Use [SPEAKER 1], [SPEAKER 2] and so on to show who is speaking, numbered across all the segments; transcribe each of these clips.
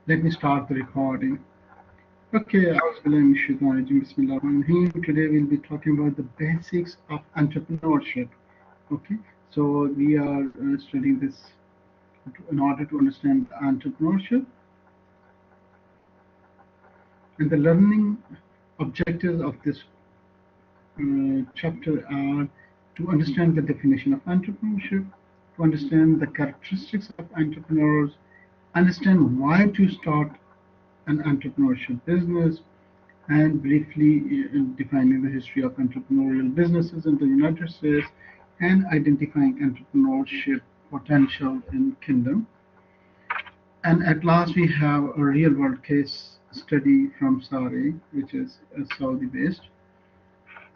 [SPEAKER 1] Let me start the recording. Okay, today we'll be talking about the basics of entrepreneurship. Okay, so we are studying this in order to understand entrepreneurship, and the learning objectives of this chapter are to understand the definition of entrepreneurship, to understand the characteristics of entrepreneurs, understand why to start an entrepreneurship business, and briefly defining the history of entrepreneurial businesses in the United States and identifying entrepreneurship potential in Kingdom. And at last, we have a real-world case study from Saudi, which is a Saudi-based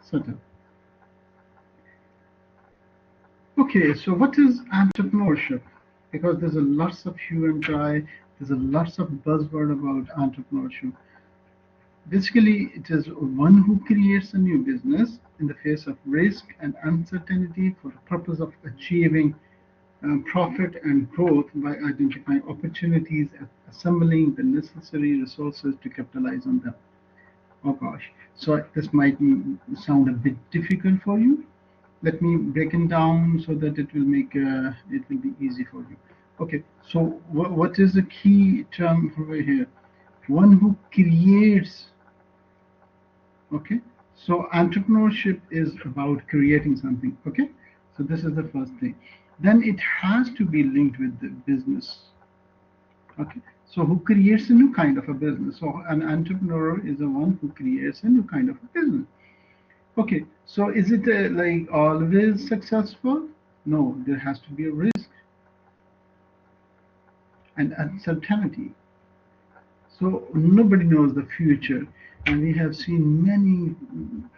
[SPEAKER 1] setup. Okay, so what is entrepreneurship? Because there's a lots of hue and cry, there's a lots of buzzword about entrepreneurship. Basically, it is one who creates a new business in the face of risk and uncertainty for the purpose of achieving profit and growth by identifying opportunities and assembling the necessary resources to capitalize on them. Oh gosh, so this might sound a bit difficult for you. Let me break it down so that it will be easy for you. Okay, so what is the key term over here? One who creates. Okay, so entrepreneurship is about creating something. Okay, so this is the first thing. Then it has to be linked with the business. Okay, so who creates a new kind of a business? So an entrepreneur is the one who creates a new kind of a business. Okay, so is it like always successful? No, there has to be a risk and uncertainty. So nobody knows the future, and we have seen many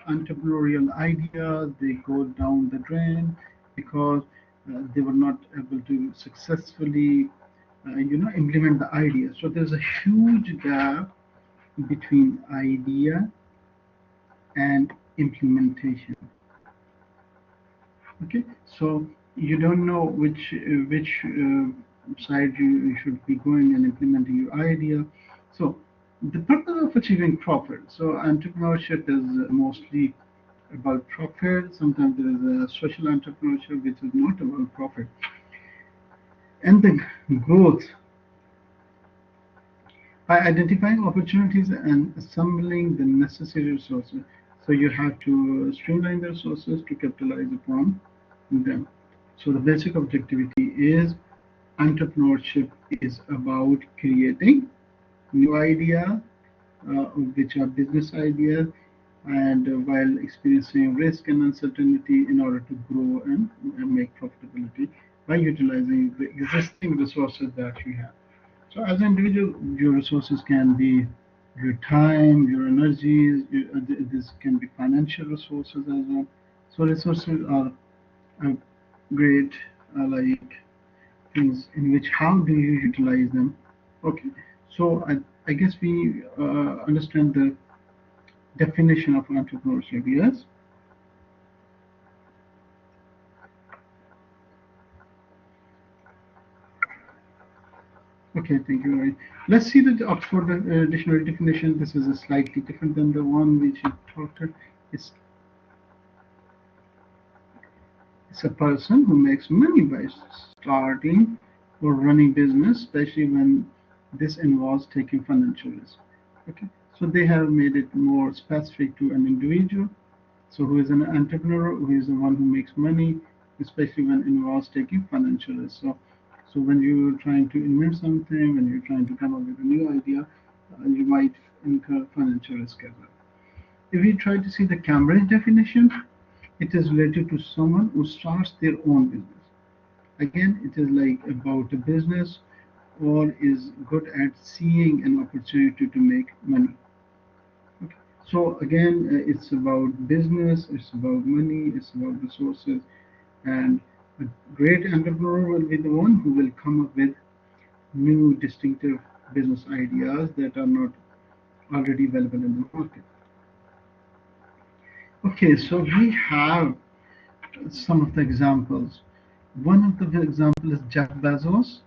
[SPEAKER 1] entrepreneurial ideas. They go down the drain because they were not able to successfully, implement the idea. So there's a huge gap between idea and implementation. Okay, so you don't know which side you should be going and implementing your idea. So the purpose of achieving profit. So entrepreneurship is mostly about profit. Sometimes there is a social entrepreneurship which is not about profit. And the growth by identifying opportunities and assembling the necessary resources. So you have to streamline the resources to capitalize upon them. So the basic objectivity is entrepreneurship is about creating new ideas, which are business ideas, and while experiencing risk and uncertainty in order to grow and make profitability by utilizing the existing resources that you have. So as an individual, your resources can be your time, your energies, this can be financial resources as well. So resources are great, like things in which how do you utilize them. Okay, so I guess we understand the definition of entrepreneurship. Yes. Okay, thank you. Let's see the Oxford Dictionary definition. This is a slightly different than the one which you talked about. It's, it's a person who makes money by starting or running business, especially when this involves taking financial risk. Okay, so they have made it more specific to an individual. So who is an entrepreneur, who is the one who makes money, especially when it involves taking financial risk. So when you're trying to invent something, when you're trying to come up with a new idea, you might incur financial risk as well. If we try to see the Cambridge definition, it is related to someone who starts their own business. Again, it is like about a business or is good at seeing an opportunity to make money. Okay. So again, it's about business, it's about money, it's about resources, and a great entrepreneur will be the one who will come up with new distinctive business ideas that are not already available in the market. Okay, so we have some of the examples. One of the examples is Jeff Bezos.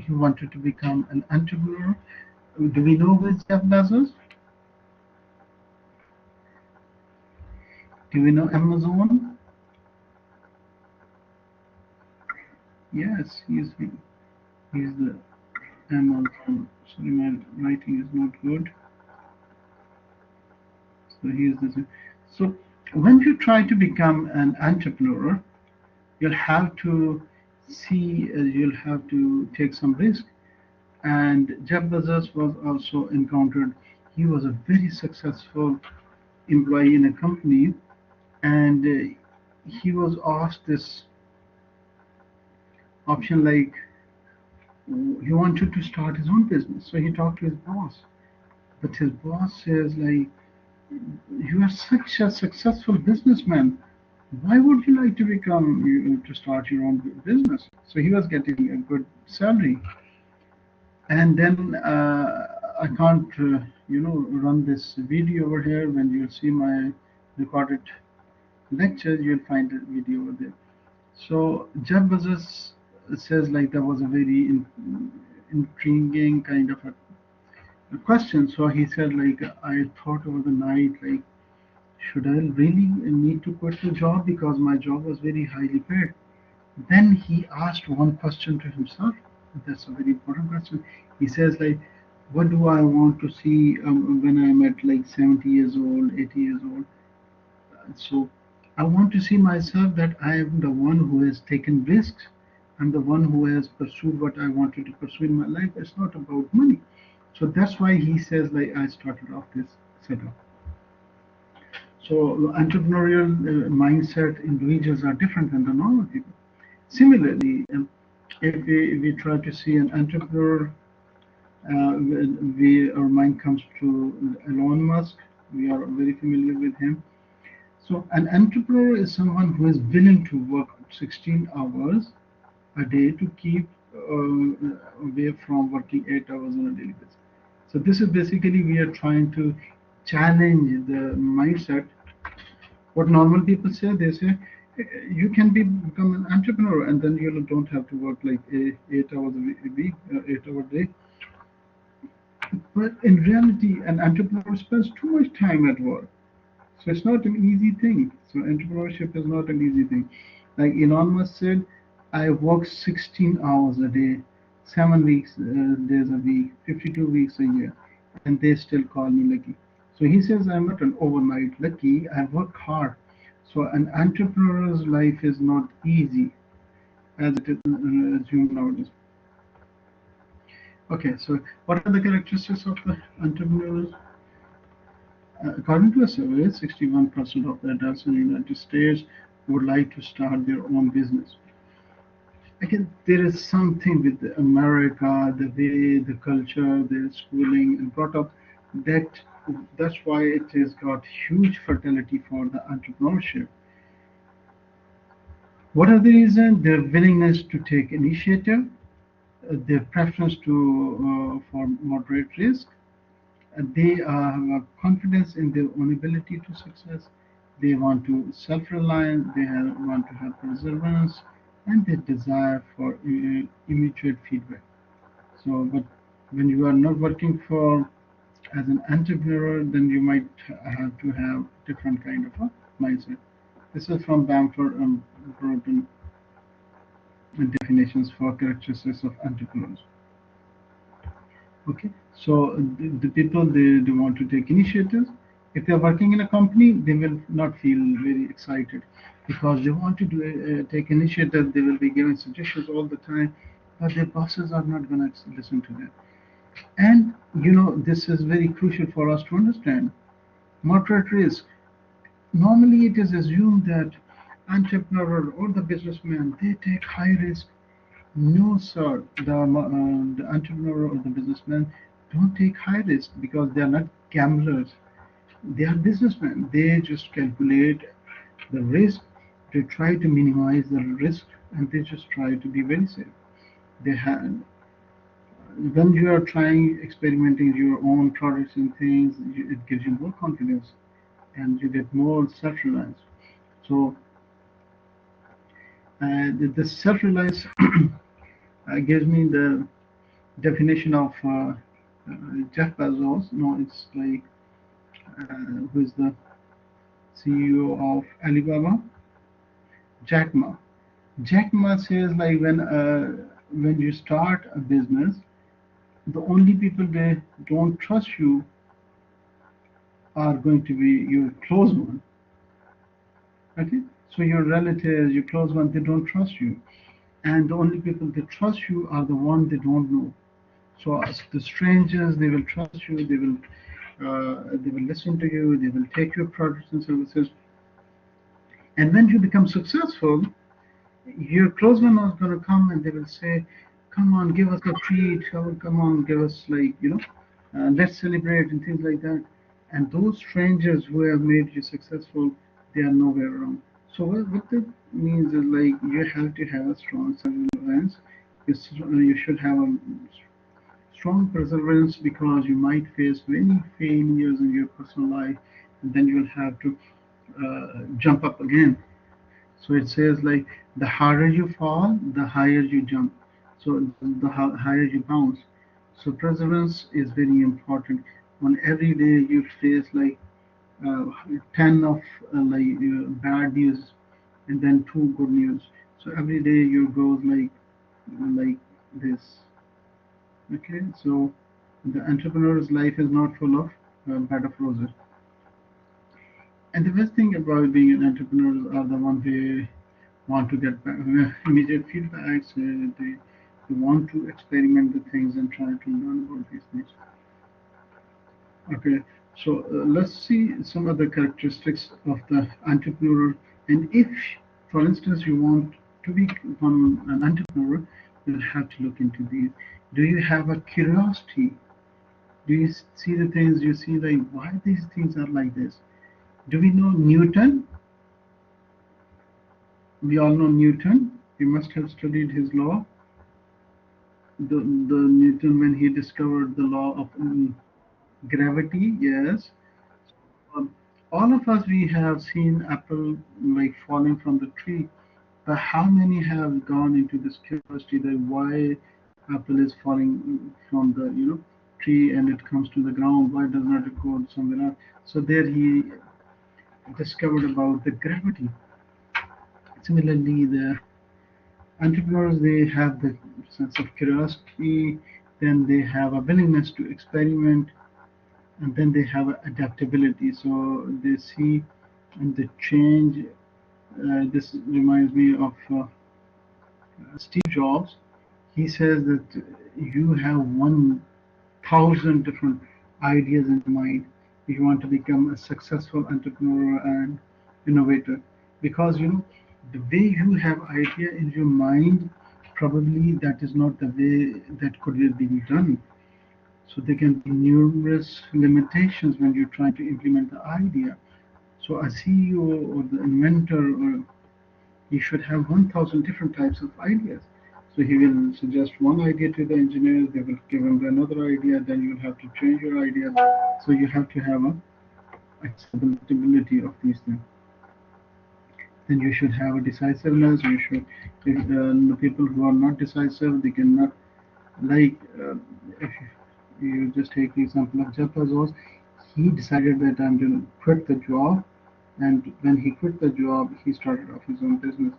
[SPEAKER 1] he wanted to become an entrepreneur. Do we know who is Jeff Bezos? Do we know Amazon? Yes, he's the Amazon. Sorry, my writing is not good. So here's the. So when you try to become an entrepreneur, you'll have to you'll have to take some risk. And Jeff Bezos was also encountered. He was a very successful employee in a company, and he was asked this option like he wanted to start his own business. So he talked to his boss, but his boss says like, "You are such a successful businessman. Why would you like to become to start your own business?" So he was getting a good salary, and then I can't run this video over here. When you see my recorded lecture, you'll find the video over there. So Jeff Bezos says like that was a very intriguing kind of a question. So he said like I thought over the night like should I really need to quit the job because my job was very highly paid. Then he asked one question to himself. That's a very important question. He says like, what do I want to see when I'm at like 70 years old, 80 years old? So I want to see myself that I am the one who has taken risks. I'm the one who has pursued what I wanted to pursue in my life. It's not about money. So that's why he says like I started off this setup. So entrepreneurial mindset individuals are different than the normal people. Similarly, if we try to see an entrepreneur, our mind comes to Elon Musk. We are very familiar with him. So an entrepreneur is someone who is willing to work 16 hours a day to keep away from working 8 hours on a daily basis. So this is basically we are trying to challenge the mindset. What normal people say, they say you can become an entrepreneur and then you don't have to work like 8 hours a week, 8 hour day. But in reality, an entrepreneur spends too much time at work. So it's not an easy thing. So entrepreneurship is not an easy thing. Like Elon Musk said, I work 16 hours a day, 7 weeks days a week, 52 weeks a year, and they still call me lucky. So he says I'm not an overnight lucky. I work hard. So an entrepreneur's life is not easy as it is assumed nowadays. Okay, so what are the characteristics of the entrepreneurs? According to a survey, 61% of the adults in the United States would like to start their own business. Again, there is something with America, the way, the culture, the schooling and brought up, that that's why it has got huge fertility for the entrepreneurship. What are the reasons? Their willingness to take initiative, their preference for moderate risk, they have confidence in their own ability to success. They want to self-reliance. Want to have perseverance, and they desire for immediate feedback. So, but when you are not working for as an entrepreneur, then you might have to have different kind of a mindset. This is from Bamford and Broughton definitions for characteristics of entrepreneurs. Okay, so the people they want to take initiatives. If they are working in a company, they will not feel very excited because they want to take initiative. They will be giving suggestions all the time, but their bosses are not going to listen to them. And this is very crucial for us to understand. Moderate risk. Normally, it is assumed that entrepreneur or the businessman they take high risk. No, sir. The entrepreneur or the businessman don't take high risk because they are not gamblers. They are businessmen. They just calculate the risk. They try to minimize the risk, and they just try to be very safe. They have when you are trying experimenting your own products and things, it gives you more confidence, and you get more self-reliance. So the self-reliance gives me the definition of Jeff Bezos. No, it's like who is the CEO of Alibaba? Jack Ma. Jack Ma says like when you start a business, the only people that don't trust you are going to be your close one. Okay, so your relatives, your close one, they don't trust you, and the only people that trust you are the ones they don't know. So as the strangers, they will trust you, they will listen to you, they will take your products and services, and when you become successful, your close one is going to come and they will say, "Come on, give us a treat. Come on, give us like let's celebrate and things like that." And those strangers who have made you successful, they are nowhere around. So what that means is like you have to have a strong self-reliance. You should have a strong perseverance because you might face many failures in your personal life, and then you'll have to jump up again. So it says like the harder you fall, the higher you jump. So the higher you bounce. So perseverance is very important. On every day you face like 10 of bad news and then two good news. So every day you go like this. Okay, so the entrepreneur's life is not full of bed of roses. And the best thing about being an entrepreneur are the ones who want to get immediate feedbacks. They want to experiment the things and try to learn about these things. Okay, so let's see some of the characteristics of the entrepreneur. And if, for instance, you want to become an entrepreneur, you'll have to look into these. Do you have a curiosity? Do you see the things you see like why these things are like this? Do we know Newton? We all know Newton. You must have studied his law. The Newton when he discovered the law of gravity. Yes. Um, all of us we have seen apple like falling from the tree, but how many have gone into this curiosity that why apple is falling from the tree and it comes to the ground? Why does not it go somewhere else? So there he discovered about the gravity. Similarly, the entrepreneurs they have the sense of curiosity, then they have a willingness to experiment, and then they have adaptability. So they see the change. This reminds me of Steve Jobs. He says that you have 1,000 different ideas in mind if you want to become a successful entrepreneur and innovator, because the way you have idea in your mind, probably that is not the way that could be done. So there can be numerous limitations when you're trying to implement the idea. So a CEO or the inventor, or he should have 1,000 different types of ideas. So he will suggest one idea to the engineers, they will give him another idea, then you'll have to change your idea. So you have to have a acceptability of these things. Then you should have a decisiveness. You should, if the people who are not decisive, they cannot like if you just take the example of Jeff Bezos, he decided that I'm going to quit the job, and when he quit the job, he started off his own business.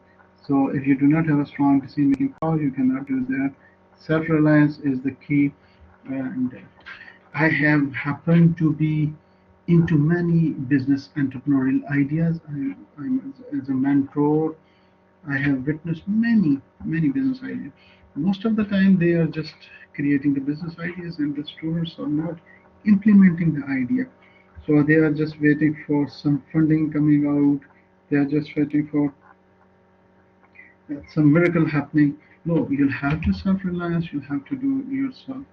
[SPEAKER 1] So if you do not have a strong decision-making power, you cannot do that. Self-reliance is the key, and I have happened to be into many business entrepreneurial ideas. I'm as a mentor I have witnessed many business ideas. Most of the time, they are just creating the business ideas, and the students are not implementing the idea. So they are just waiting for some funding coming out. They are just waiting for some miracle happening. No, you'll have to self-reliance. You have to do yourself.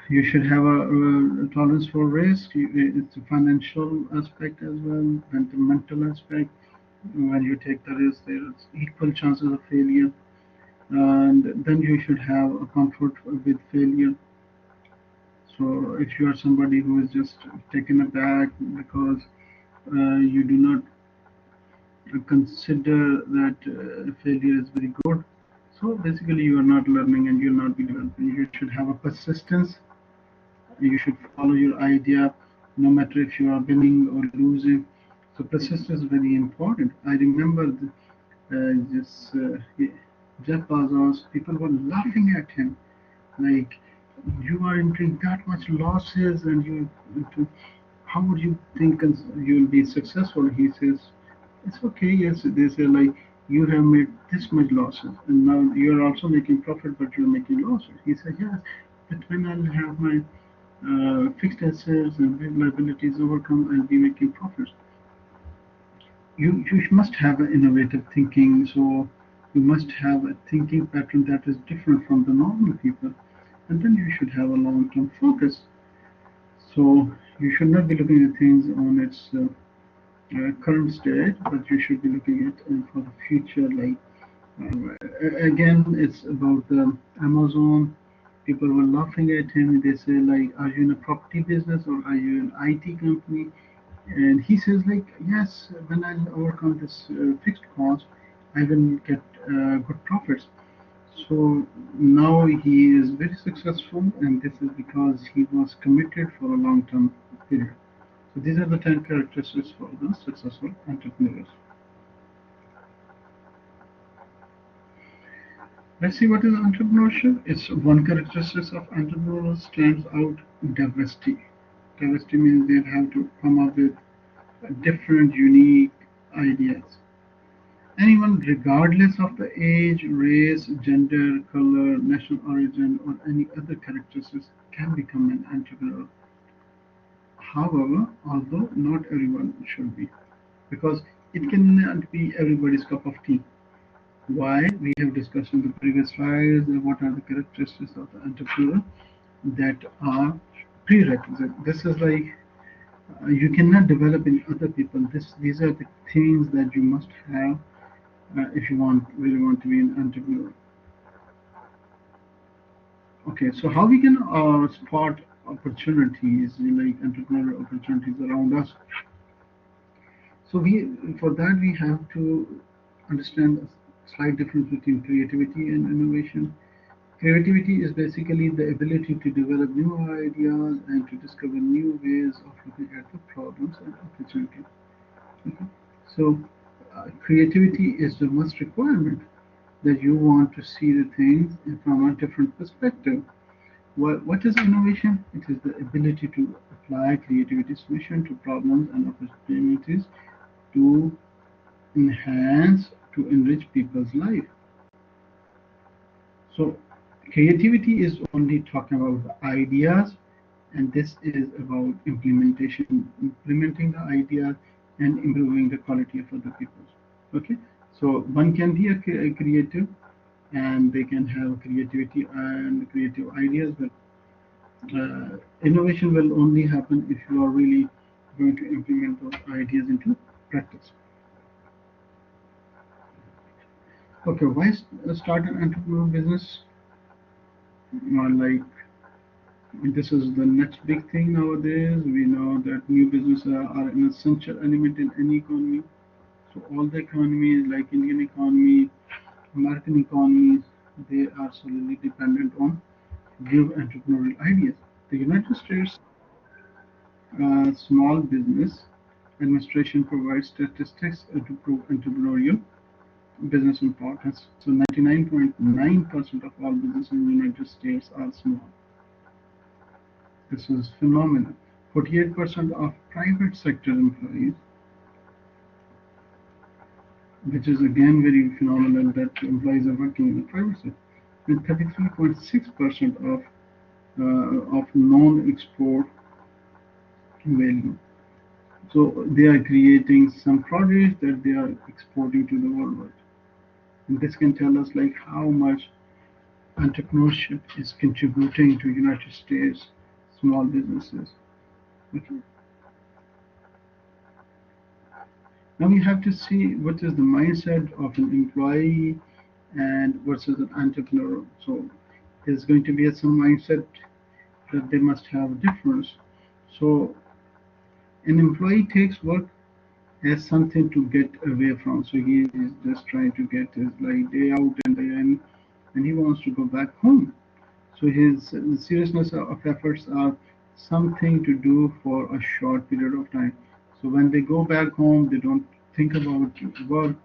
[SPEAKER 1] You should have a tolerance for risk. It's a financial aspect as well, and the mental aspect. When you take the risk, there's equal chances of failure, and then you should have a comfort with failure. So if you are somebody who is just taken aback because you do not consider that failure is very good, So basically, you are not learning and you'll not be developing. You should have a persistence. You should follow your idea, no matter if you are winning or losing. So persistence is very important. I remember this Jeff Bezos. People were laughing at him, like you are entering that much losses, and how would you think you'll be successful? He says, it's okay. Yes, they say like you have made this much losses, and now you are also making profit, but you're making losses. He said, yes, but when I'll have my fixed assets and liabilities overcome, I'll be making profits. You must have an innovative thinking, so you must have a thinking pattern that is different from the normal people, and then you should have a long-term focus. So you should not be looking at things on its current state, but you should be looking at for the future. Like again, it's about the Amazon. People were laughing at him. They say like, "Are you in a property business or are you an IT company?" And he says like, "Yes, when I overcome this fixed cost, I will get good profits." So now he is very successful, and this is because he was committed for a long-term period. So these are the 10 characteristics for the successful entrepreneurs. Let's see what is entrepreneurship. It's one characteristic of entrepreneurs stands out diversity. Diversity means they have to come up with different, unique ideas. Anyone, regardless of the age, race, gender, color, national origin, or any other characteristics, can become an entrepreneur. However, although not everyone should be, because it cannot be everybody's cup of tea. Why? We have discussed in the previous slides what are the characteristics of the entrepreneur that are prerequisite. This is like you cannot develop in other people. These are the things that you must have if you really want to be an entrepreneur. Okay, so how we can spot opportunities like entrepreneurial opportunities around us? So for that we have to understand the slight difference between creativity and innovation. Creativity is basically the ability to develop new ideas and to discover new ways of looking at the problems and opportunities. Okay? So, creativity is the must requirement that you want to see the things from a different perspective. What is innovation? It is the ability to apply creativity solution to problems and opportunities to enhance, to enrich people's life. So creativity is only talking about the ideas, and this is about implementation, implementing the ideas and improving the quality of other people's. Okay, so one can be a creative, and they can have creativity and creative ideas, but innovation will only happen if you are really going to implement those ideas into practice. Okay, why start an entrepreneurial business? Like this is the next big thing nowadays. We know that new businesses are an essential element in any economy. So all the economies, like Indian economy, American economies, they are solely dependent on new entrepreneurial ideas. The United States Small Business Administration provides statistics to prove entrepreneurial business importance. So 99.9% of all businesses in the United States are small. This is phenomenal. 48% of private sector employees, which is again very phenomenal that employees are working in the private sector, and 33.6% of non-export value. So they are creating some products that they are exporting to the world. And this can tell us like how much entrepreneurship is contributing to United States small businesses. Okay. Now we have to see what is the mindset of an employee and versus an entrepreneur. So there's going to be some mindset that they must have a difference. So an employee takes work as something to get away from. So he is just trying to get his like day out and day in. and he wants to go back home. So his the seriousness of efforts are something to do for a short period of time. So when they go back home, they don't think about work.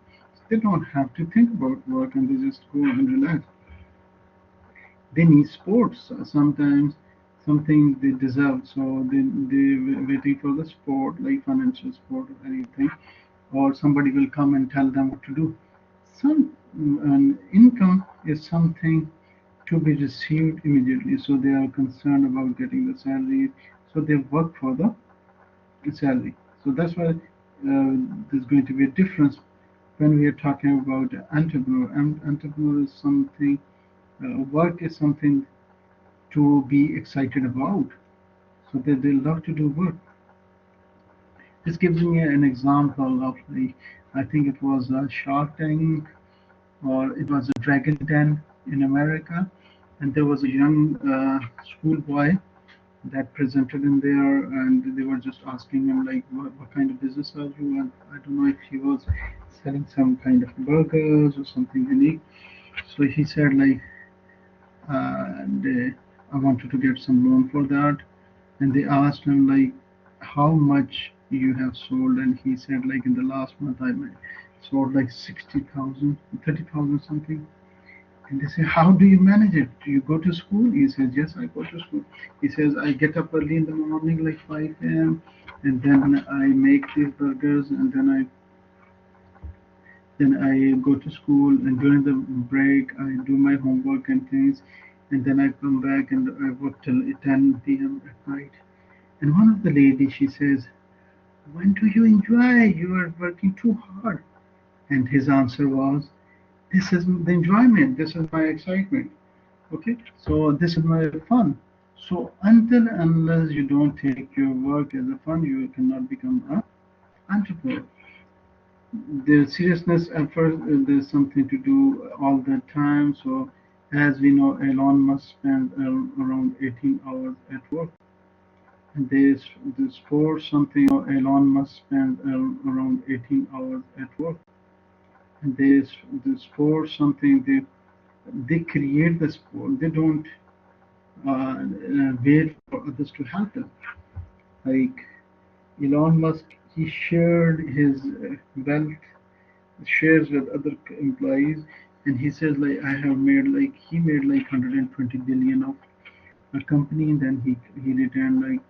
[SPEAKER 1] They don't have to think about work, and they just go and relax. They need sports sometimes, something they deserve. So they waiting for the sport, like financial sport or anything, or somebody will come and tell them what to do. Some income is something to be received immediately. So they are concerned about getting the salary. So they work for the salary. So that's why there's going to be a difference when we are talking about entrepreneur. And entrepreneur is something, work is something to be excited about. So they love to do work. This gives me an example of the, I think it was a Shark Tank or it was a Dragon Den in America, and there was a young schoolboy that presented in there, and they were just asking him like, what kind of business are you? And I don't know if he was selling some kind of burgers or something unique. So he said like, and I wanted to get some loan for that, and they asked him like, how much you have sold, and he said like, in the last month I sold like 60,000, 30,000 something. And they say, how do you manage it? Do you go to school? He says, yes, I go to school. He says, I get up early in the morning, like 5 a.m., and then I make these burgers, and then I go to school, and during the break, I do my homework and things, and then I come back and I work till 10 p.m. at night. And one of the ladies, she says, when do you enjoy? You are working too hard. And his answer was, this is the enjoyment, this is my excitement. Okay, so this is my fun. So until unless you don't take your work as a fun, you cannot become an entrepreneur. The seriousness at first, there's something to do all the time. So as we know, Elon Musk spends around 18 hours at work. And there's for something, Elon Musk spends around 18 hours at work. And there's for something, they create the sport. They don't wait for others to help them. Like Elon Musk, he shared his wealth, shares with other employees, and he says like, I have made like, he made like 120 billion of a company, and then he returned like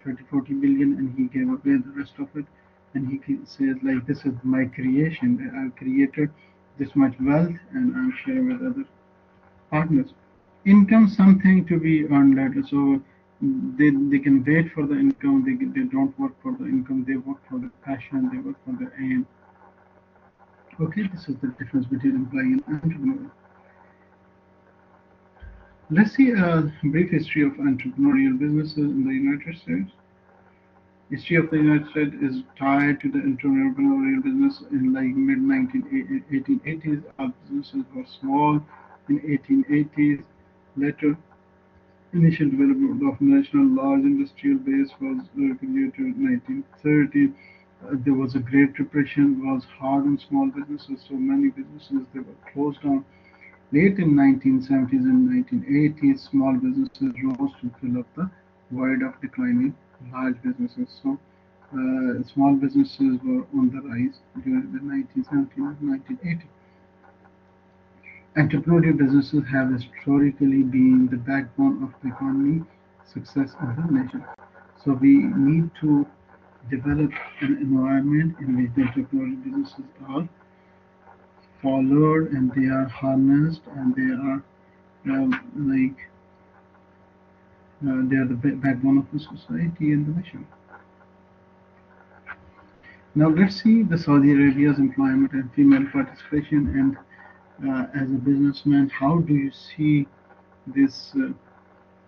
[SPEAKER 1] 30-40 billion, and he gave away the rest of it. And he says like, this is my creation. I've created this much wealth, and I'm sharing with other partners. Income something to be earned later. So they can wait for the income. They don't work for the income. They work for the passion. They work for the aim. Okay, this is the difference between employee and entrepreneur. Let's see a brief history of entrepreneurial businesses in the United States. History of the United States is tied to the entrepreneurial business in like mid 1880s. Our businesses were small in 1880s. Later, initial development of national large industrial base was created in 1930. There was a Great Depression, was hard on small businesses, so many businesses they were closed down. Late in 1970s and 1980s, small businesses rose to fill up the void of declining large businesses. So small businesses were on the rise during the 1970s and 1980s. Entrepreneurial businesses have historically been the backbone of the economy success of the nation. So we need to develop an environment in which the entrepreneurial businesses are followed and they are harnessed and they are like they are the backbone of the society and the nation. Now let's see the Saudi Arabia's employment and female participation. And as a businessman, how do you see this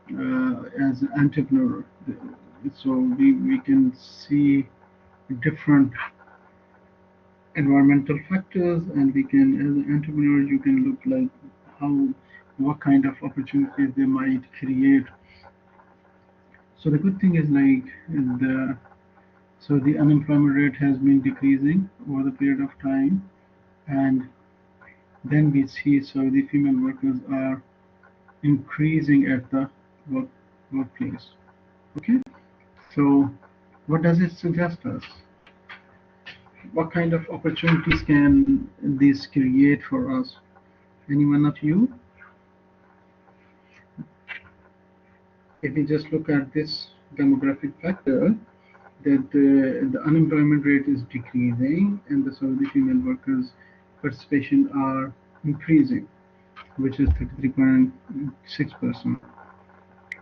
[SPEAKER 1] as an entrepreneur? So we can see different environmental factors, and we can, as an entrepreneur, you can look like how, what kind of opportunities they might create. So the good thing is like the so the unemployment rate has been decreasing over the period of time, and then we see so the female workers are increasing at the work, workplace. Okay, so what does it suggest us? What kind of opportunities can this create for us? Any one of you? If we just look at this demographic factor, that the unemployment rate is decreasing and the Saudi female workers' participation are increasing, which is 33.6%.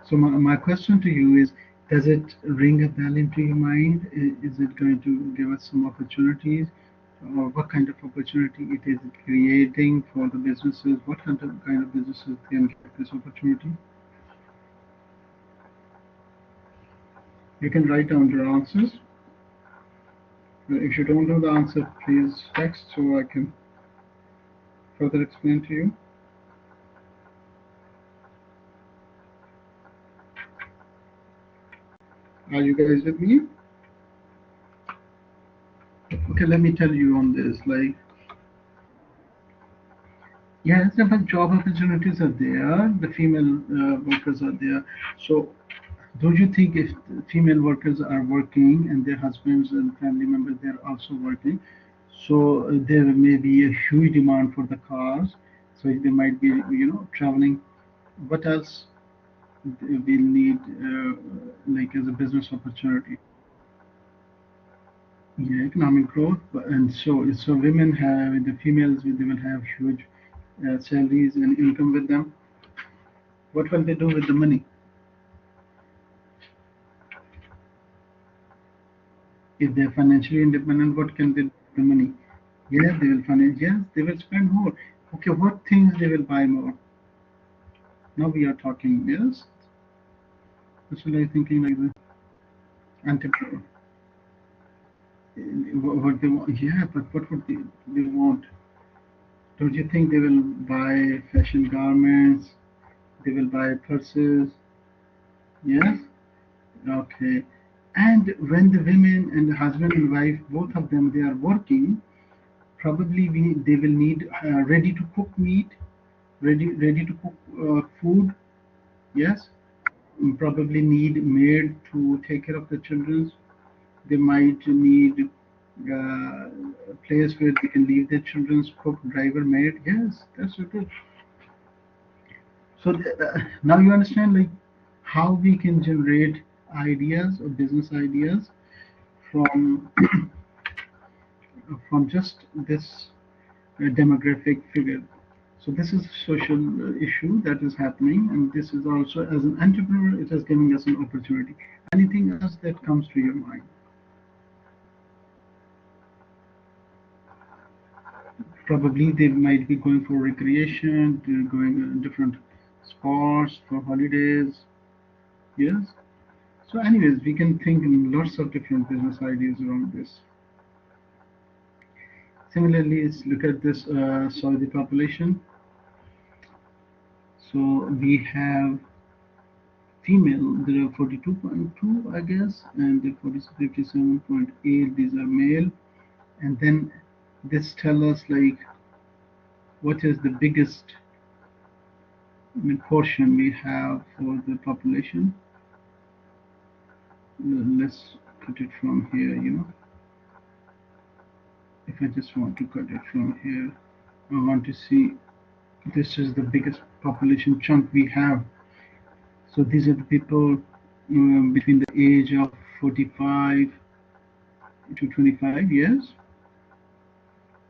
[SPEAKER 1] So my question to you is, does it ring a bell into your mind? Is it going to give us some opportunities? Or what kind of opportunity it is creating for the businesses? What kind of businesses can get this opportunity? You can write down your answers. If you don't know the answer, please text so I can further explain to you. Are you guys with me? Okay, let me tell you on this. Like, yes, but job opportunities are there. The female workers are there. So, don't you think if female workers are working and their husbands and family members they are also working, so there may be a huge demand for the cars. So they might be, traveling. What else we'll need, like as a business opportunity? Yeah, economic growth, and so women have the females they will have huge salaries and income with them. What will they do with the money if they're financially independent? What can they do with the money? Yeah, they will finance. Yes, they will spend more. Okay, what things they will buy more? Now we are talking. Yes, that's what I'm thinking like the entrepreneur. What they want? Yeah, but what would they want? Don't you think they will buy fashion garments? They will buy purses. Yes. Okay. And when the women and the husband and wife, both of them, they are working, probably they will need ready to cook meat, ready to cook food. Yes. Probably need maid to take care of the children. They might need a place where they can leave their children, cook, driver, maid. Yes, that's okay. So now you understand like how we can generate ideas or business ideas from from just this demographic figure. So this is a social issue that is happening, and this is also as an entrepreneur, it is giving us an opportunity. Anything else that comes to your mind? Probably they might be going for recreation, they're going different sports for holidays. Yes. So, anyways, we can think in lots of different business ideas around this. Similarly, let's look at this Saudi population. So we have female, there are 42.2, I guess, and the 57.8, these are male. And then this tell us like what is the biggest portion we have for the population. Let's cut it from here. If I just want to cut it from here, I want to see this is the biggest population chunk we have. So these are the people between the age of 45 to 25 years,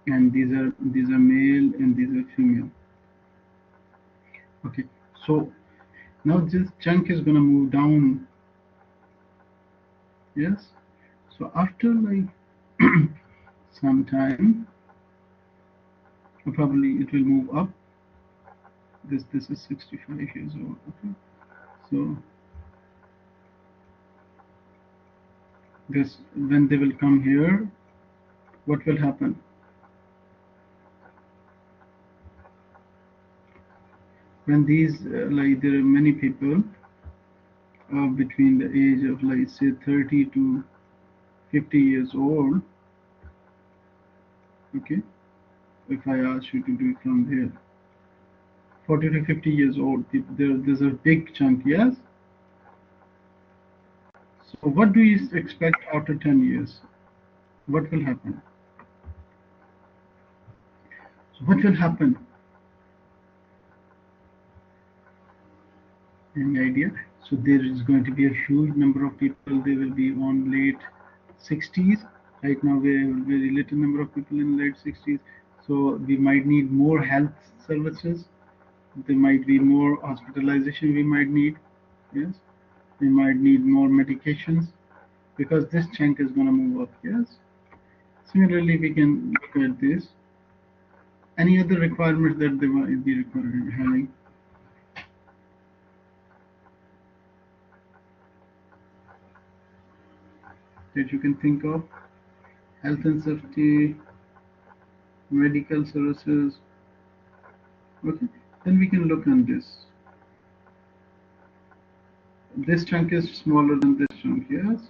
[SPEAKER 1] and these are male and these are female. Okay, so now this chunk is gonna move down. Yes, so after like some time, probably it will move up. This is 65 years old. Okay, so this when they will come here, what will happen? When these like there are many people between the age of like say 30 to 50 years old. Okay, if I ask you to do it from there. 40 to 50 years old, there's a big chunk, yes? So what do you expect after 10 years? What will happen? So what will happen? Any idea? So there is going to be a huge number of people. They will be on late 60s. Right now, we have very little number of people in late 60s. So we might need more health services. There might be more hospitalization. We might need, yes. We might need more medications because this chunk is going to move up. Yes. Similarly, we can look at this. Any other requirements that they might be required having? That you can think of? Health and safety, medical services. Okay, then we can look on this. This chunk is smaller than this chunk, yes.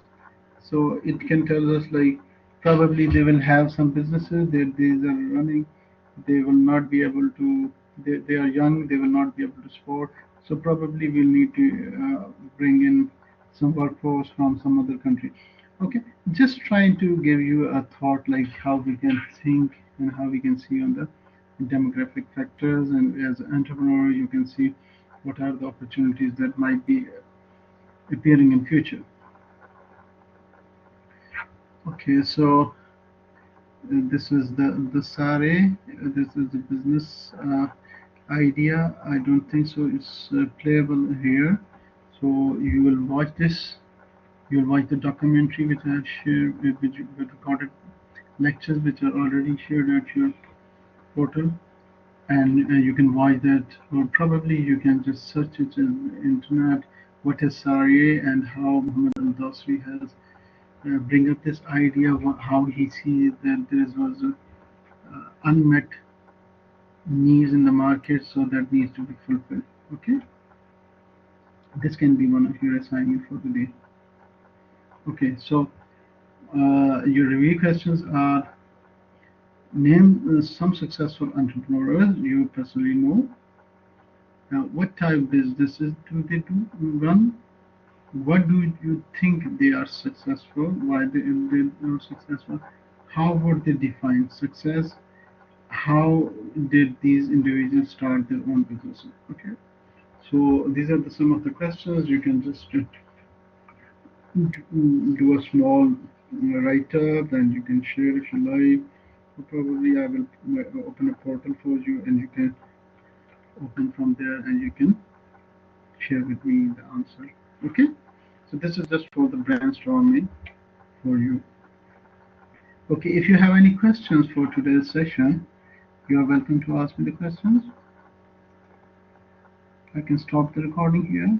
[SPEAKER 1] So it can tell us like probably they will have some businesses that these are running. They will not be able to. They are young. They will not be able to support. So probably we'll need to bring in some workforce from some other country. Okay, just trying to give you a thought like how we can think and how we can see on the demographic factors, and as an entrepreneur you can see what are the opportunities that might be appearing in future. Okay, so this is the SARE. This is the business idea. I don't think so. It's playable here. So you will watch this. You will watch the documentary which I have shared, which with recorded lectures which are already shared at your portal, and you can watch that. Or probably you can just search it in the internet. What is SARE and how Muhammad Al Dosri has bring up this idea of how he sees that there was a unmet needs in the market, so that needs to be fulfilled. Okay, this can be one of your assignment for today. Okay, so your review questions are: name some successful entrepreneurs you personally know. What type of businesses do they do run? What do you think they are successful? Why they are successful? How would they define success? How did these individuals start their own businesses? Okay, so these are some of the questions. You can just do a small write-up and you can share if you like. So probably I will open a portal for you and you can open from there and you can share with me the answer. Okay, so this is just for the brainstorming for you. Okay, if you have any questions for today's session, you are welcome to ask me the questions. I can stop the recording here.